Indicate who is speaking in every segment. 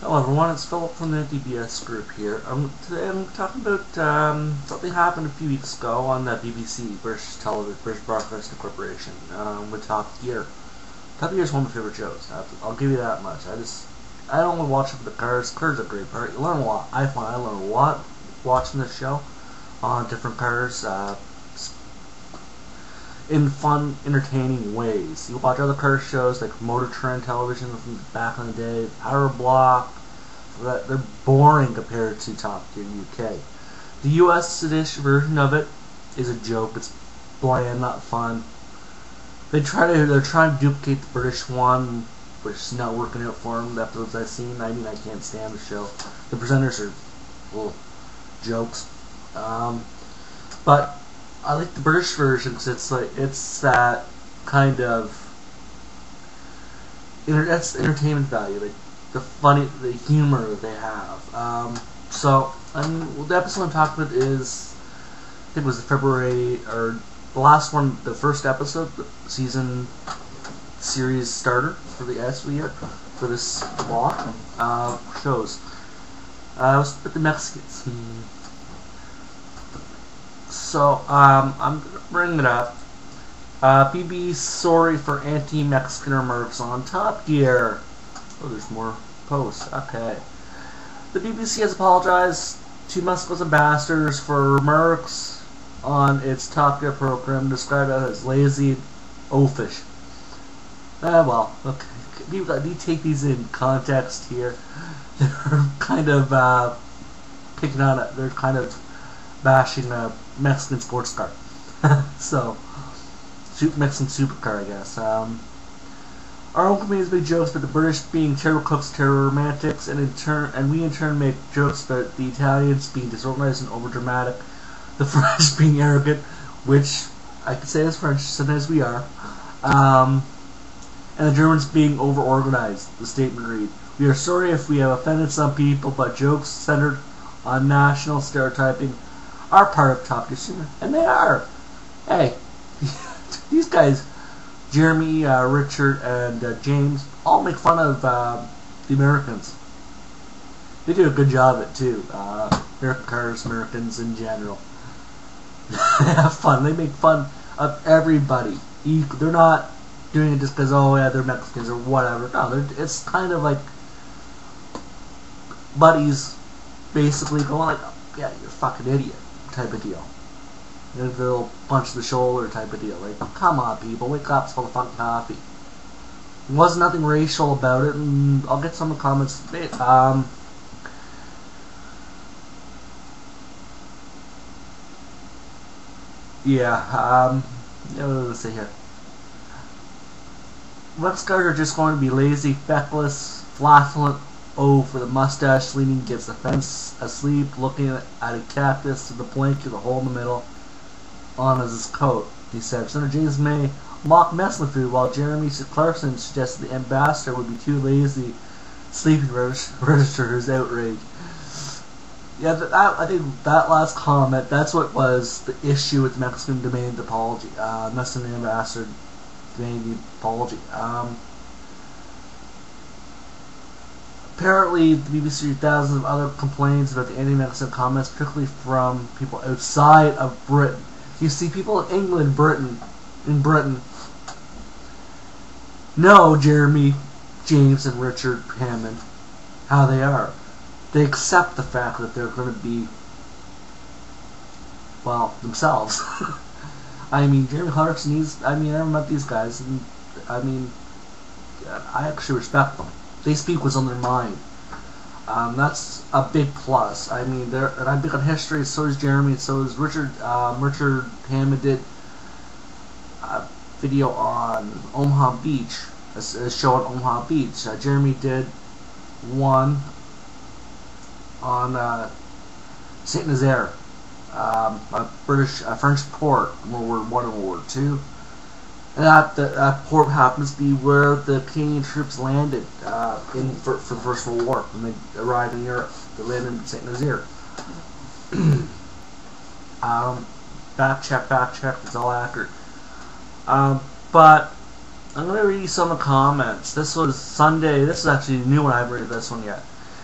Speaker 1: Hello everyone, it's Philip from the AntiBSGroup here. Today I'm talking about something happened a few weeks ago on the BBC, British Television, British Broadcasting Corporation, with Top Gear. Top Gear is one of my favorite shows. I'll give you that much. I don't want to watch it for the cars. Cars are a great part. You learn a lot. I find I learn a lot watching this show on different cars, in fun, entertaining ways. You watch other car shows like Motor Trend Television from back in the day, Power Block. They're boring compared to Top Gear UK. The US edition version of it is a joke. It's bland, not fun. They're trying to duplicate the British one, which is not working out for them. The episodes I've seen, I can't stand the show. The presenters are little jokes, but I like the British version because it's that kind of that's entertainment value, like the humor that they have. The episode I'm talking about is, I think it was February, or the last one, the first episode, the series starter for the SV year, for this block shows. It was with the Mexicans. So, I'm going to bring it up. BB sorry for anti-Mexican remarks on Top Gear. Oh, there's more posts. Okay. The BBC has apologized to Mexico's ambassadors for remarks on its Top Gear program, described as lazy and oafish. Well, okay. You take these in context here. They're kind of picking on it. They're kind of bashing a Mexican sports car. So, Mexican supercar, I guess. Our own communities make jokes about the British being terrible cooks, terrible romantics, and we in turn make jokes about the Italians being disorganized and overdramatic, the French being arrogant, which I could say as French, sometimes we are, and the Germans being overorganized. The statement read, "We are sorry if we have offended some people, but jokes centered on national stereotyping are part of Top Gear humor," and they are. Hey, these guys, Jeremy, Richard, and James, all make fun of the Americans. They do a good job at it too. American cars, Americans in general. They have fun. They make fun of everybody. They're not doing it just because, oh yeah, they're Mexicans or whatever. No, it's kind of like buddies basically going like, oh, yeah, you're a fucking idiot type of deal. A little punch the shoulder type of deal. Like, come on, people, wake up, spill the fucking coffee. There was nothing racial about it, and I'll get some comments. Let's see here. Mexicans are just going to be lazy, feckless, flatulent. Oh, for the mustache leaning against the fence, asleep, looking at a cactus with a blanket with a hole in the middle on his coat, he said. Senator James May mocked messing with food, while Jeremy Clarkson suggested the ambassador would be too lazy, sleeping to register his outrage. Yeah, I think that last comment, that's what was the issue with the Mexican demanding the apology. Mexican ambassador demanding the apology. Apparently, the BBC received thousands of other complaints about the anti-Mexican comments, particularly from people outside of Britain. You see, people in England, in Britain, know Jeremy, James, and Richard Hammond, how they are. They accept the fact that they're going to be, well, themselves. I mean, Jeremy Clarkson, I never met these guys, and I actually respect them. They speak what's on their mind. That's a big plus. I mean, and I'm big on history. So is Jeremy. And so is Richard. Richard Hammond did a video on Omaha Beach, a show on Omaha Beach. Jeremy did one on Saint Nazaire, a French port, World War I and World War II. And that port happens to be where the Canadian troops landed for the First World War when they arrived in Europe. They landed in Saint Nazaire. Fact check, it's all accurate. But I'm going to read you some of the comments. This was Sunday. This is actually a new one. I haven't read this one yet.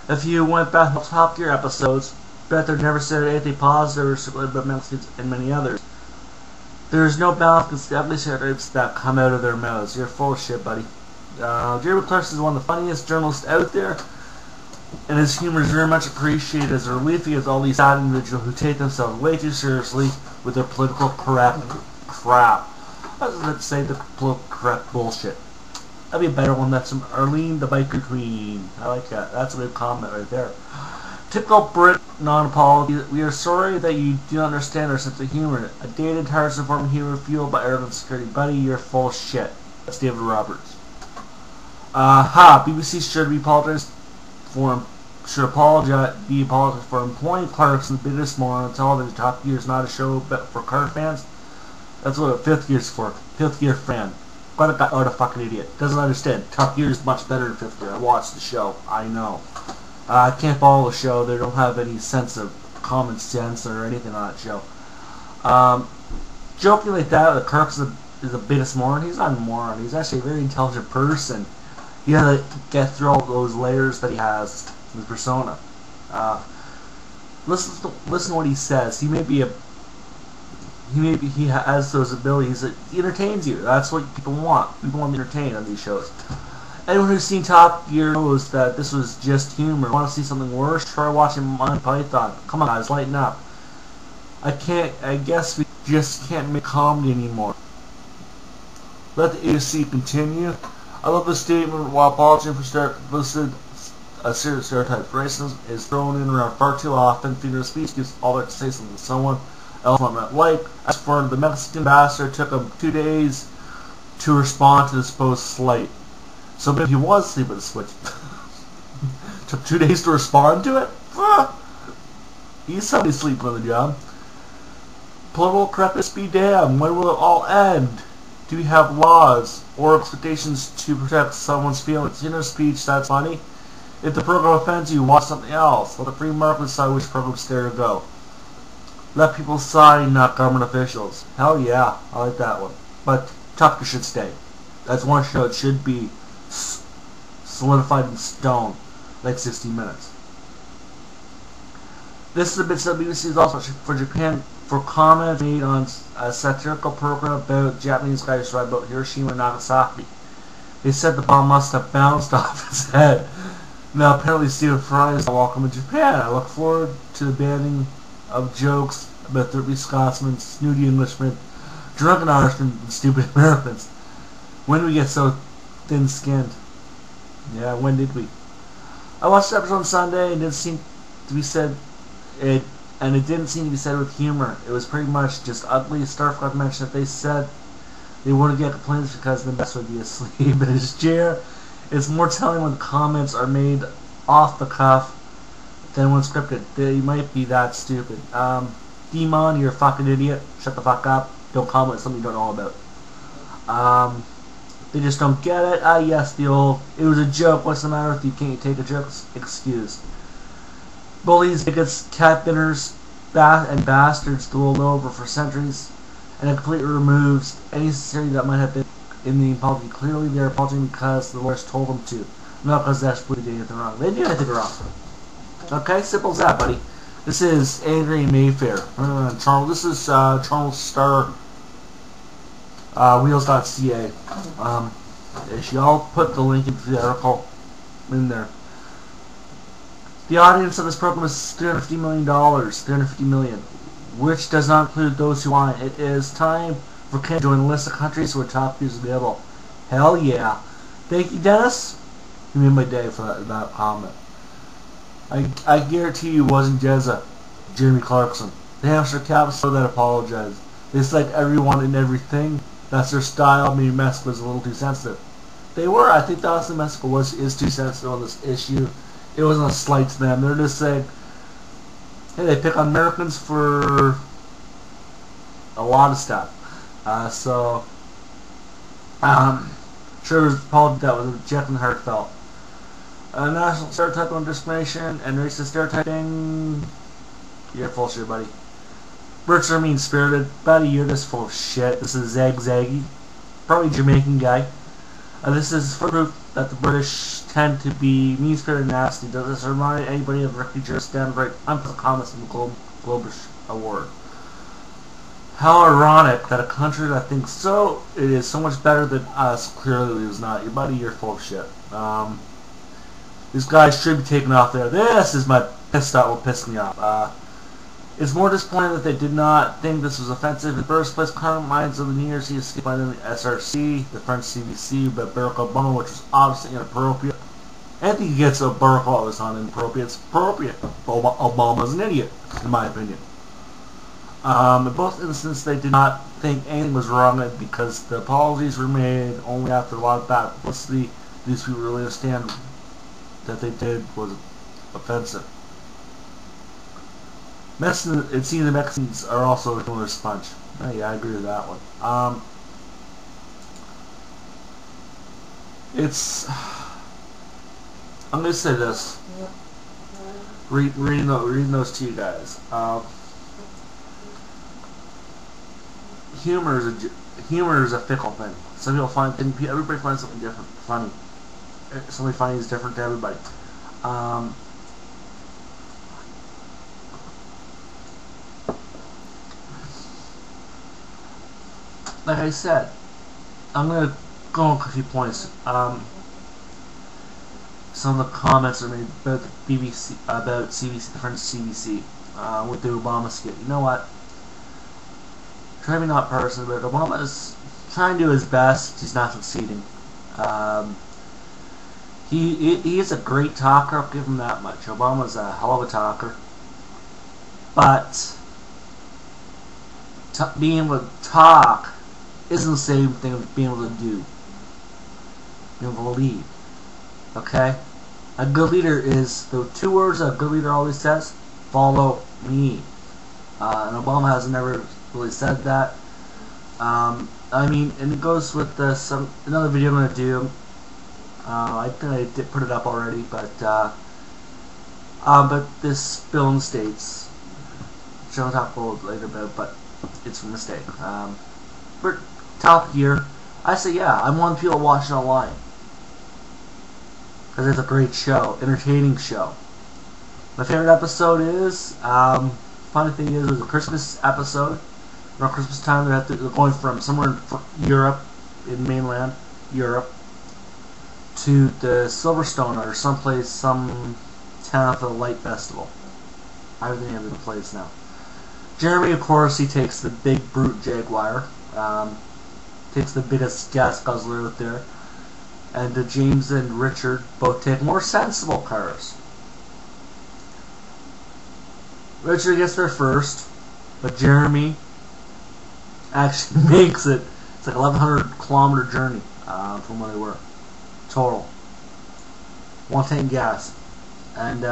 Speaker 1: If you went back to the Top Gear episodes, bet they never said anything positive about Mexicans and many others. There's no balance against the ugly stereotypes that come out of their mouths. You're full of shit, buddy. Jeremy Clarkson is one of the funniest journalists out there, and his humor is very much appreciated as a relief against all these sad individuals who take themselves way too seriously with their political correct crap. I was going to say the political correct bullshit. That'd be a better one. That's from Arlene the Biker Queen. I like that. That's a good comment right there. Typical Brit non-apology. We are sorry that you do not understand our sense of humor. A dated, harsh, informed humor fueled by arrogant security. Buddy, you're full of shit. That's David Roberts. BBC should be apologized for for employing Clarkson, the biggest moron on television. Top Gear is not a show for car fans. That's what Fifth Gear's for. Fifth Gear fan. What a fucking idiot. Doesn't understand. Top Gear is much better than Fifth Gear. I watched the show. I know. I can't follow the show. They don't have any sense of common sense or anything on that show. Joking like that Kirk is the biggest moron. He's not a moron. He's actually a very intelligent person. You gotta get through all those layers that he has in his persona. Listen to what he says. He has those abilities. He entertains you. That's what people want. People want to be entertained on these shows. Anyone who's seen Top Gear knows that this was just humor. Want to see something worse? Try watching Monty Python. Come on, guys, lighten up. I guess we just can't make comedy anymore. Let the AC continue. I love this statement. While apologizing for listed serious stereotypes, racism is thrown in around far too often. Figure of speech gives all that to say something to someone else not like. As for the Mexican ambassador, it took him 2 days to respond to the supposed slight. So maybe he was asleep at the switch. Took 2 days to respond to it? He's somebody sleeping on the job. Political correctness be damned. When will it all end? Do we have laws or expectations to protect someone's feelings? You know, speech, that's funny. If the program offends you, watch something else. Let the free market decide which programs there to go. Let people decide, not government officials. Hell yeah, I like that one. But Tucker should stay. That's one show that should be solidified in stone, like 60 Minutes. This is a bit of BBC is also for Japan for comments made on a satirical program about Japanese guys who survived about Hiroshima and Nagasaki. They said the bomb must have bounced off his head. Now apparently Stephen Fry is welcome in Japan. I look forward to the banning of jokes about thirsty Scotsmen, snooty Englishmen, drunken Irishmen, and stupid Americans. When did we get so thin-skinned? Yeah, when did we? I watched the episode on Sunday and it didn't seem to be said it didn't seem to be said with humor. It was pretty much just ugly. Starfcraft mentioned that they said they wouldn't get complaints because the mess would be asleep in his chair. It's more telling when the comments are made off the cuff than when scripted. They might be that stupid. Demon, you're a fucking idiot. Shut the fuck up. Don't comment something you don't know about. They just don't get it. Yes, the old, it was a joke. What's the matter with you? Can't you take a joke? Excuse. Bullies, bigots, cat binners, and bastards ruled over for centuries, and it completely removes any sincerity that might have been in the apology. Clearly, they're apologizing because the lawyers told them to, not because they actually did anything wrong. They did anything wrong. Okay, simple as that, buddy. This is Angry Mayfair. Charles. This is Charles Star. Wheels.ca. I'll put the link into the article in there. The audience of this program is $350 million. $350 million. Which does not include those who want it. It is time for Canada to join the list of countries where Top Gear is available. Hell yeah. Thank you, Dennis. You made my day for that comment. I guarantee you it wasn't Jeremy Clarkson. The Hampshire Capital that apologized. It's like everyone and everything. That's their style. Maybe Mexico was a little too sensitive. They were. I think honestly Mexico is too sensitive on this issue. It wasn't a slight to them. They're just saying, hey, they pick on Americans for a lot of stuff. Sure, apology that was genuinely heartfelt. National stereotype on discrimination and racist stereotyping. You're full of shit, buddy. Birds are mean-spirited. Buddy, you're just full of shit. This is Zaggy. Probably Jamaican guy. This is for proof that the British tend to be mean-spirited and nasty. Does this remind anybody of Ricky Gervais' right? I'm for the comments in the Globish Award. How ironic that a country that thinks so it is so much better than us clearly is not. Your buddy, you're full of shit. These guys should be taken off there. This is my pissed out what pissed me off. It's more disappointing that they did not think this was offensive in the first place. Current minds of the New Year's Eve escaped by the SRC, the French CBC, but Barack Obama, which was obviously inappropriate. Anything against Barack Obama is not inappropriate. It's appropriate. Obama's an idiot, in my opinion. In both instances, they did not think anything was wrong because the apologies were made only after a lot of bad publicity. These people really understand that they did was offensive. It seems the Mexicans are also doing a sponge. Oh, yeah, I agree with that one. I'm going to say this. Reading those to you guys. Humor is a fickle thing. Some people everybody finds something different funny. Somebody finds it's different to everybody. Like I said, I'm gonna go on a few points. Some of the comments are made about the BBC, about CBC, the French CBC, with the Obama skit. You know what? Try to be not personal, but Obama is trying to do his best. He's not succeeding. He is a great talker. I'll give him that much. Obama's a hell of a talker, but being able to talk isn't the same thing as being able to do. Being able to lead. Okay? A good leader is the two words a good leader always says: follow me. And Obama has never really said that. I mean, and it goes with another video I'm going to do. I think I did put it up already, but this bill in the States, which I'll talk a little later about, but it's a mistake. For Top Gear, I say yeah, I'm one of the people watching online. Because it's a great show, entertaining show. My favorite episode is, funny thing is, it was a Christmas episode. Around Christmas time, they're going from somewhere in Europe, in mainland Europe, to the Silverstone or someplace, some town for the Light Festival. I have the name of the place now. Jeremy, of course, he takes the big brute Jaguar, takes the biggest gas guzzler out there, and James and Richard both take more sensible cars. Richard gets there first, but Jeremy actually makes it. It's like a 1,100-kilometer journey from where they were. Total. 1 tank gas. And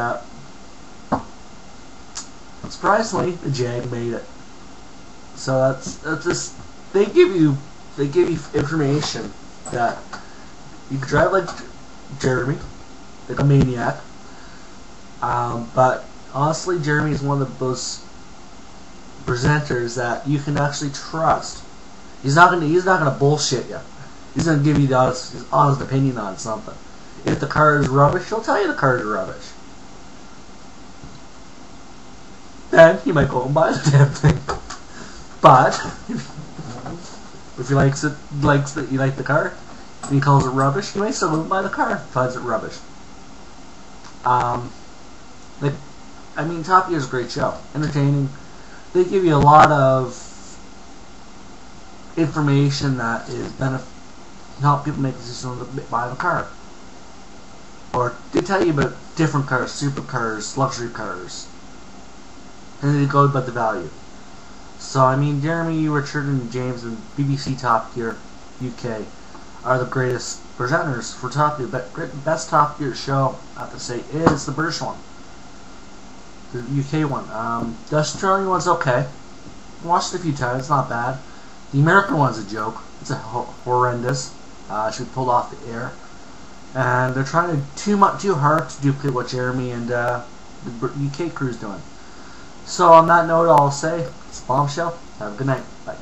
Speaker 1: surprisingly, the Jag made it. So that's just, they give you information that you can drive like Jeremy, like a maniac. But honestly, Jeremy is one of those presenters that you can actually trust. He's not gonna bullshit you. He's gonna give you the his honest opinion on something. If the car is rubbish, he'll tell you the car is rubbish. Then he might go and buy the damn thing. But if he likes the car, and he calls it rubbish, he might still go and buy the car if he finds it rubbish. I mean, Top Gear is a great show, entertaining. They give you a lot of information that is help people make decisions to buy the car. Or they tell you about different cars, supercars, luxury cars, and then they go about the value. So I mean, Jeremy, Richard, and James and BBC Top Gear UK are the greatest presenters for Top Gear. But best Top Gear show, I have to say, is the British one. The UK one. The Australian one's okay. I watched it a few times. It's not bad. The American one's a joke. It's horrendous. Should be pulled off the air. And they're trying too hard to duplicate what Jeremy and the UK crew's doing. So on that note, I'll say it's Bombshell. Have a good night. Bye.